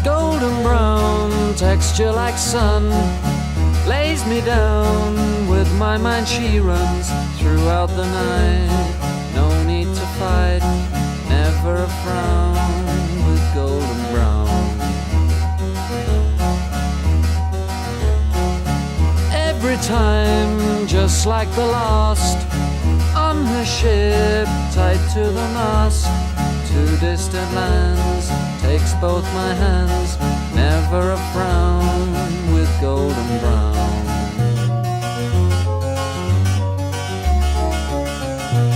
Golden brown, texture like sun, lays me down. With my mind she runs throughout the night. No need to fight, never a frown. With golden brown, every time just like the last. On her ship, tied to the mast, to distant lands, takes both my hands. Never a frown with golden brown.